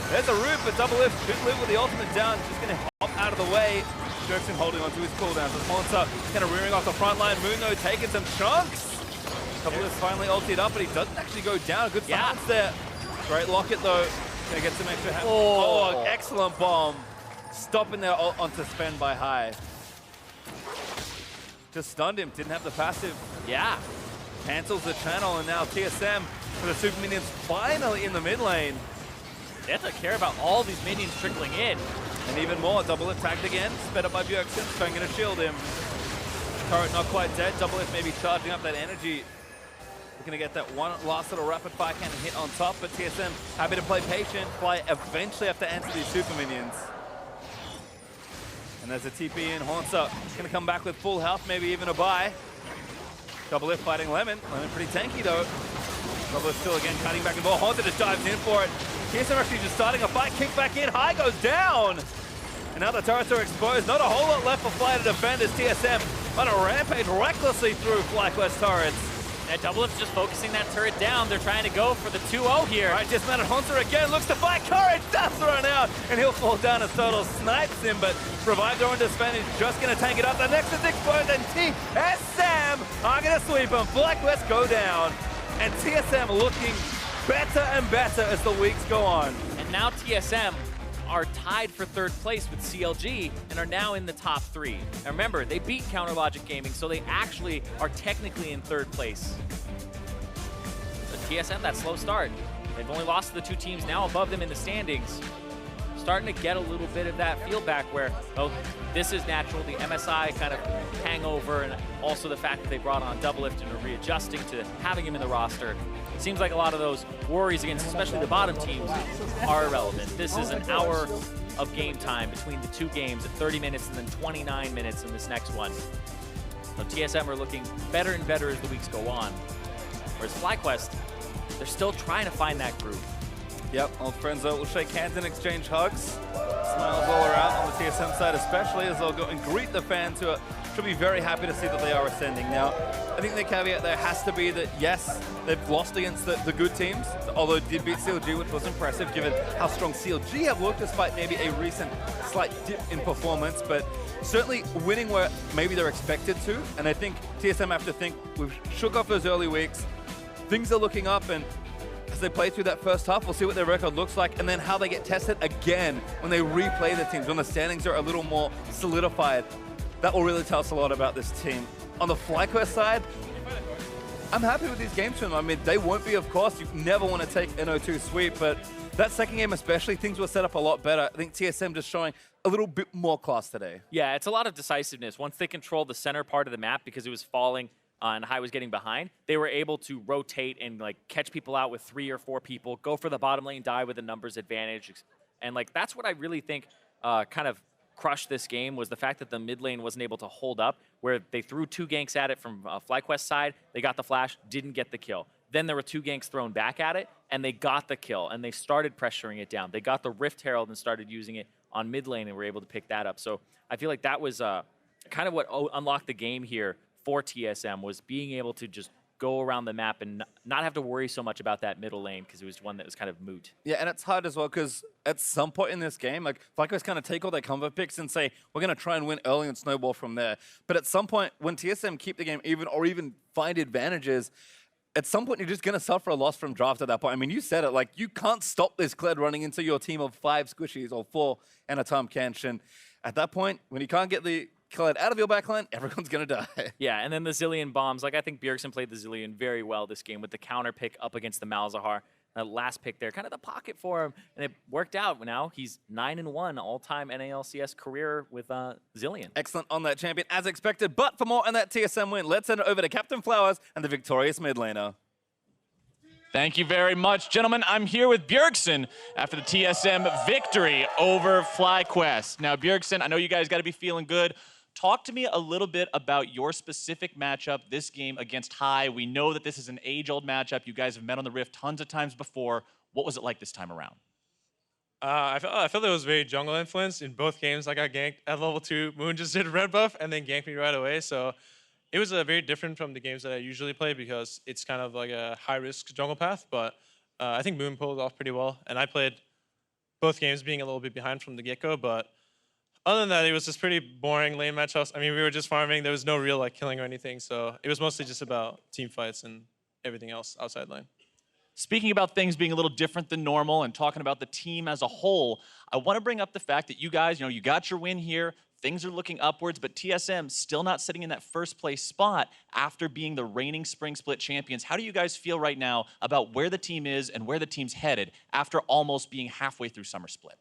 there's a root, but DoubleLift should live with the ultimate down. Just going to hop out of the way. Bjergsen holding onto his cooldowns. As Hauntzer kind of rearing off the front line. Muno taking some chunks. DoubleLift finally ulted up, but he doesn't actually go down. Good silence there. Great locket though. Gonna get some extra. Oh, excellent bomb. Stopping there onto Sven by High. Just stunned him. Didn't have the passive. Yeah. Cancels the channel, and now TSM for the super minions finally in the mid lane. They have to care about all these minions trickling in. And even more, DoubleLift tagged again, sped up by Bjergsen, Sven gonna shield him. Turret not quite dead, DoubleLift maybe charging up that energy. We're gonna get that one last little rapid fire cannon hit on top, but TSM happy to play patient. Fly eventually have to answer these super minions. And there's a TP in, Hauntzer gonna come back with full health, maybe even a buy. DoubleLift fighting Lemon. Lemon pretty tanky though. DoubleLift still again cutting back and forth. Hauntzer just dives in for it. TSM actually just starting a fight, kick back in, High goes down! And now the turrets are exposed. Not a whole lot left for Fly to defend as TSM on a rampage recklessly through FlyQuest turrets. And DoubleLift just focusing that turret down. They're trying to go for the 2-0 here. Right, dismounted Hauntzer again, looks to fight, Courage does thrown out, and he'll fall down as Turtle snipes him, but Revive going to Sven is just gonna tank it up. The next is exposed, and TSM are gonna sweep him. FlyQuest go down, and TSM looking better and better as the weeks go on. And now TSM are tied for third place with CLG and are now in the top 3. Now remember, they beat Counter Logic Gaming, so they actually are technically in third place. But TSM, that slow start. They've only lost to the 2 teams now above them in the standings. Starting to get a little bit of that feel back where, oh, this is natural, the MSI kind of hangover, and also the fact that they brought on DoubleLift and are readjusting to having him in the roster. It seems like a lot of those worries against especially the bottom teams are irrelevant. This is an hour of game time between the 2 games at 30 minutes and then 29 minutes in this next one. So TSM are looking better and better as the weeks go on. Whereas FlyQuest, they're still trying to find that groove. Yep, old friends will shake hands and exchange hugs. Smiles all around on the TSM side especially, as they'll go and greet the fans who should be very happy to see that they are ascending. Now, I think the caveat there has to be that yes, they've lost against the good teams, although did beat CLG, which was impressive given how strong CLG have looked despite maybe a recent slight dip in performance, but certainly winning where maybe they're expected to, and I think TSM have to think we've shook off those early weeks, things are looking up, and as they play through that first half, we'll see what their record looks like, and then how they get tested again when they replay the teams, when the standings are a little more solidified. That will really tell us a lot about this team. On the FlyQuest side, I'm happy with these games from them. I mean, they won't be, of course. You never want to take an 0-2 sweep, but that second game especially, things were set up a lot better. I think TSM just showing a little bit more class today. Yeah, it's a lot of decisiveness. Once they controlled the center part of the map because it was falling and High was getting behind, they were able to rotate and like catch people out with 3 or 4 people, go for the bottom lane, die with a numbers advantage. And like that's what I really think kind of crushed this game, was the fact that the mid lane wasn't able to hold up, where they threw 2 ganks at it from FlyQuest side, they got the flash, didn't get the kill. Then there were 2 ganks thrown back at it, and they got the kill, and they started pressuring it down. They got the Rift Herald and started using it on mid lane, and were able to pick that up. So I feel like that was kind of what unlocked the game here for TSM, was being able to just go around the map and not have to worry so much about that middle lane, because it was one that was kind of moot. Yeah, and it's hard as well, because at some point in this game, like, FlyQuest kind of take all their combo picks and say, we're going to try and win early and snowball from there. But at some point, when TSM keep the game even, or even find advantages, at some point, you're just going to suffer a loss from draft at that point. I mean, you said it, like, you can't stop this Kled running into your team of 5 squishies or 4 and a Tahm Kench. And at that point, when you can't get the Kled out of your backline, everyone's going to die. Yeah, and then the Zilean bombs. Like, I think Bjergsen played the Zilean very well this game with the counter pick up against the Malzahar. That last pick there, kind of the pocket for him, and it worked out. Now he's 9-1 all-time NA LCS career with Zilean. Excellent on that champion, as expected. But for more on that TSM win, let's send it over to Captain Flowers and the victorious mid laner. Thank you very much, gentlemen. I'm here with Bjergsen after the TSM victory over FlyQuest. Now, Bjergsen, I know you guys got to be feeling good. Talk to me a little bit about your specific matchup this game against High. We know that this is an age-old matchup. You guys have met on the Rift tons of times before. What was it like this time around? I felt it was very jungle influenced in both games. I got ganked at level 2. Moon just did red buff and then ganked me right away. So it was very different from the games that I usually play because it's kind of like a high risk jungle path. But I think Moon pulled it off pretty well. And I played both games being a little bit behind from the get-go. But other than that, it was just pretty boring lane matchups. I mean, we were just farming. There was no real like killing or anything. So it was mostly just about team fights and everything else outside lane. Speaking about things being a little different than normal and talking about the team as a whole, I want to bring up the fact that you guys, you got your win here. Things are looking upwards, but TSM still not sitting in that first place spot after being the reigning Spring Split champions. How do you guys feel right now about where the team is and where the team's headed after almost being halfway through Summer Split?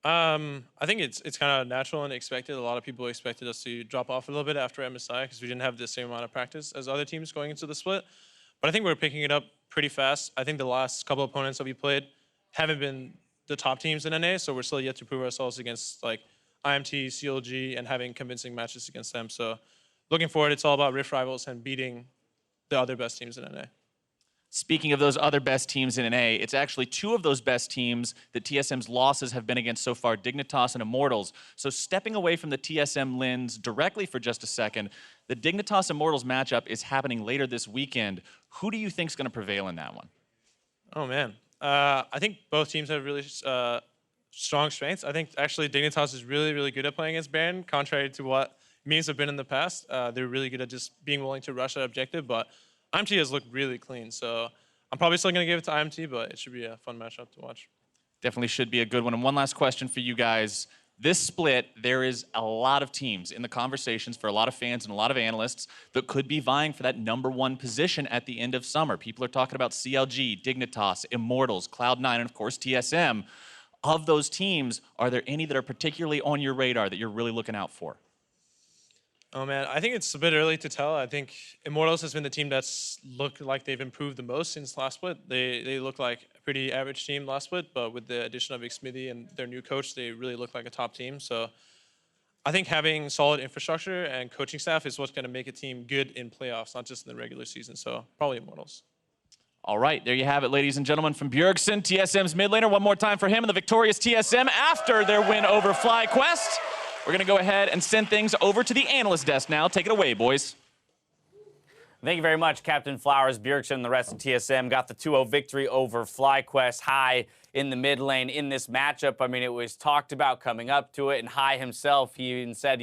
I think it's kind of natural and expected. A lot of people expected us to drop off a little bit after MSI because we didn't have the same amount of practice as other teams going into the split. But I think we're picking it up pretty fast. I think the last couple of opponents that we played haven't been the top teams in NA, so we're still yet to prove ourselves against like IMT, CLG, and having convincing matches against them. So looking forward, it's all about Rift Rivals and beating the other best teams in NA. Speaking of those other best teams in NA, it's actually 2 of those best teams that TSM's losses have been against so far, Dignitas and Immortals. So stepping away from the TSM lens directly for just a second, the Dignitas Immortals matchup is happening later this weekend. Who do you think is going to prevail in that one? Oh, man. I think both teams have really strong strengths. I think actually Dignitas is really, really good at playing against Baron, contrary to what memes have been in the past. They're really good at just being willing to rush that objective, but IMT has looked really clean, so I'm probably still going to give it to IMT, but it should be a fun matchup to watch. Definitely should be a good one. And one last question for you guys. This split, there is a lot of teams in the conversations for a lot of fans and a lot of analysts that could be vying for that #1 position at the end of summer. People are talking about CLG, Dignitas, Immortals, Cloud9, and of course TSM. Of those teams, are there any that are particularly on your radar that you're really looking out for? Oh, man, I think it's a bit early to tell. I think Immortals has been the team that's looked like they've improved the most since last split. They look like a pretty average team last split, but with the addition of Xmithy and their new coach, they really look like a top team. So I think having solid infrastructure and coaching staff is what's going to make a team good in playoffs, not just in the regular season. So probably Immortals. All right, there you have it, ladies and gentlemen, from Bjergsen, TSM's mid laner. One more time for him and the victorious TSM after their win over FlyQuest. We're going to go ahead and send things over to the analyst desk now. Take it away, boys. Thank you very much, Captain Flowers. Bjergsen and the rest of TSM got the 2-0 victory over FlyQuest. High in the mid lane in this matchup. I mean, it was talked about coming up to it, and High himself, he even said,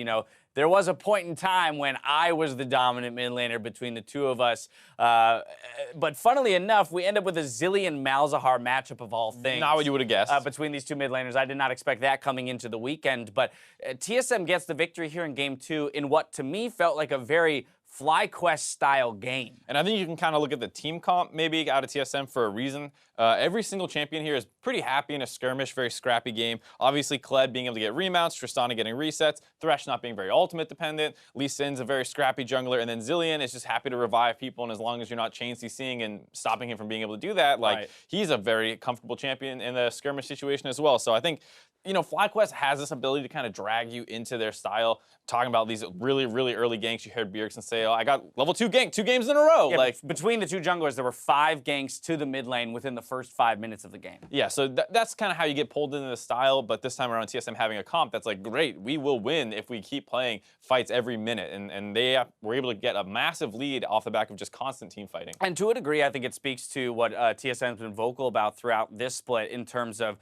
there was a point in time when I was the dominant mid laner between the two of us. But funnily enough, we end up with a Zilean Malzahar matchup of all things. Not what you would have guessed. Between these two mid laners. I did not expect that coming into the weekend. But TSM gets the victory here in Game 2 in what to me felt like a very FlyQuest-style game. And I think you can kind of look at the team comp maybe out of TSM for a reason. Every single champion here is pretty happy in a skirmish, very scrappy game. Obviously, Kled being able to get remounts, Tristana getting resets, Thresh not being very ultimate dependent, Lee Sin's a very scrappy jungler, and then Zilean is just happy to revive people, and as long as you're not chain CCing and stopping him from being able to do that, like, he's a very comfortable champion in the skirmish situation as well. So I think, FlyQuest has this ability to kind of drag you into their style. Talking about these really, really early ganks, you heard Bjergsen say, I got level 2 gank 2 games in a row. Yeah, between the two junglers, there were 5 ganks to the mid lane within the first 5 minutes of the game. Yeah, so that's kind of how you get pulled into the style, but this time around TSM having a comp that's like, great, we will win if we keep playing fights every minute. And they were able to get a massive lead off the back of just constant team fighting. And to a degree, I think it speaks to what TSM's been vocal about throughout this split in terms of,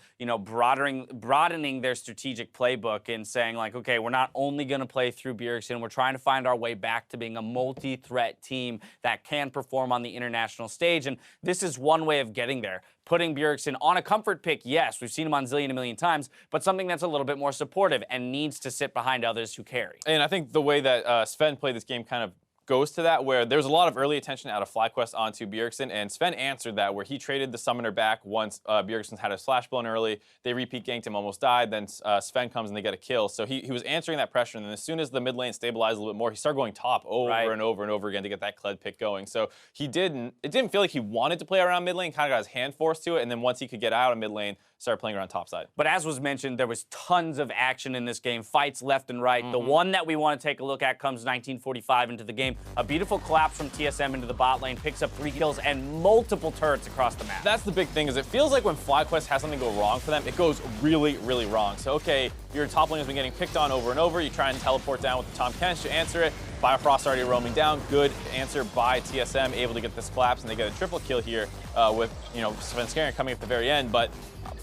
broadening their strategic playbook and saying, like, okay, we're not only going to play through Bjergsen, we're trying to find our way back to being a multi-threat team that can perform on the international stage. And this is one way of getting there. Putting Bjergsen on a comfort pick, yes, we've seen him on Zilean a million times, but something that's a little bit more supportive and needs to sit behind others who carry. And I think the way that Sven played this game kind of goes to that, where there's a lot of early attention out of FlyQuest onto Bjergsen, and Sven answered that, where he traded the summoner back once Bjergsen had a slash blown early. They repeat ganked him, almost died, then Sven comes and they get a kill. So he was answering that pressure, and then as soon as the mid lane stabilized a little bit more, he started going top over and over and over again to get that Kled pick going. So it didn't feel like he wanted to play around mid lane, kind of got his hand forced to it, and then once he could get out of mid lane, started playing around topside. But as was mentioned, there was tons of action in this game, fights left and right. The one that we want to take a look at comes 1945 into the game. A beautiful collapse from TSM into the bot lane, picks up 3 kills and multiple turrets across the map. That's the big thing, is it feels like when FlyQuest has something go wrong for them, it goes really, really wrong. So, okay, your top lane has been getting picked on over and over. You try and teleport down with the Tahm Kench to answer it. Biofrost already roaming down. Good answer by TSM, able to get this collapse, and they get a triple kill here with, Svenskeren coming at the very end. But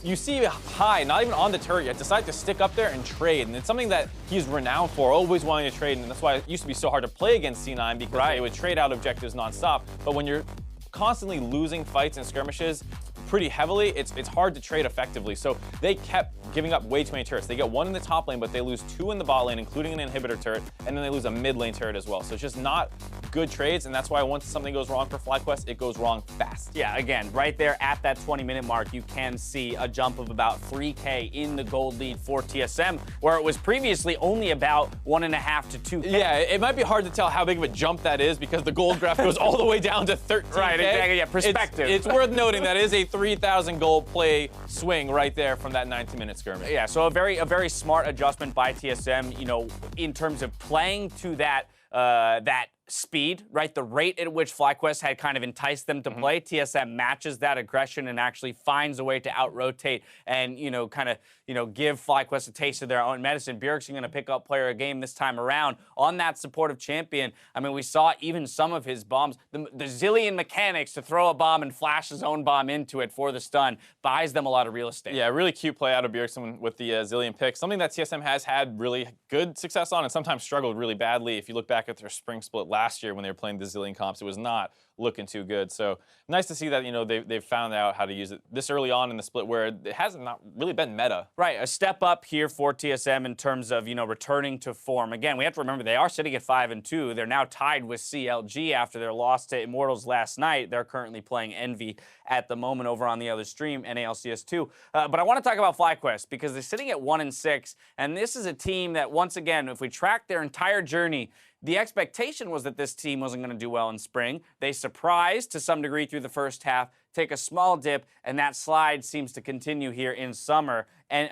you see High, not even on the turret yet, decide to stick up there and trade. And it's something that he's renowned for, always wanting to trade. And that's why it used to be so hard to play against C9, because they would trade out objectives nonstop. But when you're constantly losing fights and skirmishes pretty heavily, it's hard to trade effectively. So they kept giving up way too many turrets. They get 1 in the top lane, but they lose 2 in the bot lane, including an inhibitor turret, and then they lose a mid lane turret as well. So it's just not good trades, and that's why once something goes wrong for FlyQuest, it goes wrong fast. Yeah, again, right there at that 20-minute mark, you can see a jump of about 3K in the gold lead for TSM, where it was previously only about 1.5 to 2K. Yeah, it might be hard to tell how big of a jump that is, because the gold graph goes all the way down to 13K. Right, exactly, yeah, perspective. It's worth noting that is a 3,000 gold play swing right there from that 90-minute skirmish. Yeah, so a very smart adjustment by TSM, in terms of playing to that speed, right? The rate at which FlyQuest had kind of enticed them to play. TSM matches that aggression and actually finds a way to out-rotate and, give FlyQuest a taste of their own medicine. Bjergsen going to pick up player a game this time around on that supportive champion. I mean, we saw even some of his bombs. The Zilean mechanics to throw a bomb and flash his own bomb into it for the stun buys them a lot of real estate. Yeah, really cute play out of Bjergsen with the Zilean pick. Something that TSM has had really good success on and sometimes struggled really badly. If you look back at their spring split last year when they were playing the Zilean comps, it was not looking too good. So nice to see that, they've found out how to use it this early on in the split where it hasn't not really been meta. Right, a step up here for TSM in terms of, returning to form. Again, we have to remember they are sitting at 5-2. They're now tied with CLG after their loss to Immortals last night. They're currently playing Envy at the moment over on the other stream, NA LCS 2. But I want to talk about FlyQuest because they're sitting at 1-6, and this is a team that, once again, if we track their entire journey, the expectation was that this team wasn't going to do well in spring. They surprised to some degree through the first half, take a small dip, and that slide seems to continue here in summer and,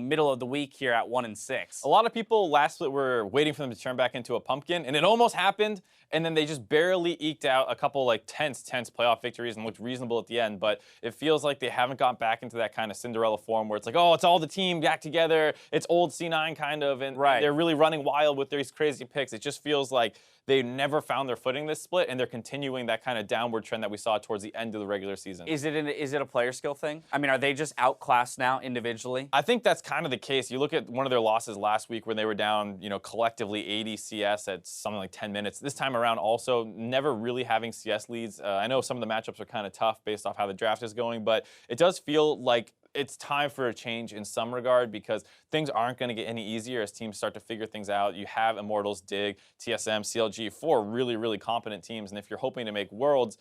middle of the week here at 1-6. A lot of people last split were waiting for them to turn back into a pumpkin, and it almost happened, and then they just barely eked out a couple tense playoff victories and looked reasonable at the end, but it feels like they haven't gotten back into that kind of Cinderella form where it's like, oh, it's all the team back together, it's old C9 kind of, and they're really running wild with these crazy picks. It just feels like they never found their footing this split, and they're continuing that kind of downward trend that we saw towards the end of the regular season. Is it a player skill thing? I mean, are they just outclassed now individually? I think that's kind of the case. You look at one of their losses last week when they were down, collectively 80 CS at something like 10 minutes. This time around also never really having CS leads. I know some of the matchups are kind of tough based off how the draft is going, but it does feel like it's time for a change in some regard because things aren't going to get any easier as teams start to figure things out. You have Immortals, Dig, TSM, CLG, 4 really, really competent teams. And if you're hoping to make Worlds,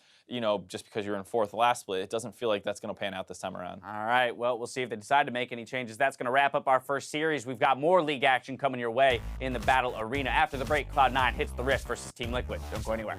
just because you're in 4th last split, it doesn't feel like that's going to pan out this time around. All right, well, we'll see if they decide to make any changes. That's going to wrap up our first series. We've got more league action coming your way in the Battle Arena. After the break, Cloud9 hits the wrist versus Team Liquid. Don't go anywhere.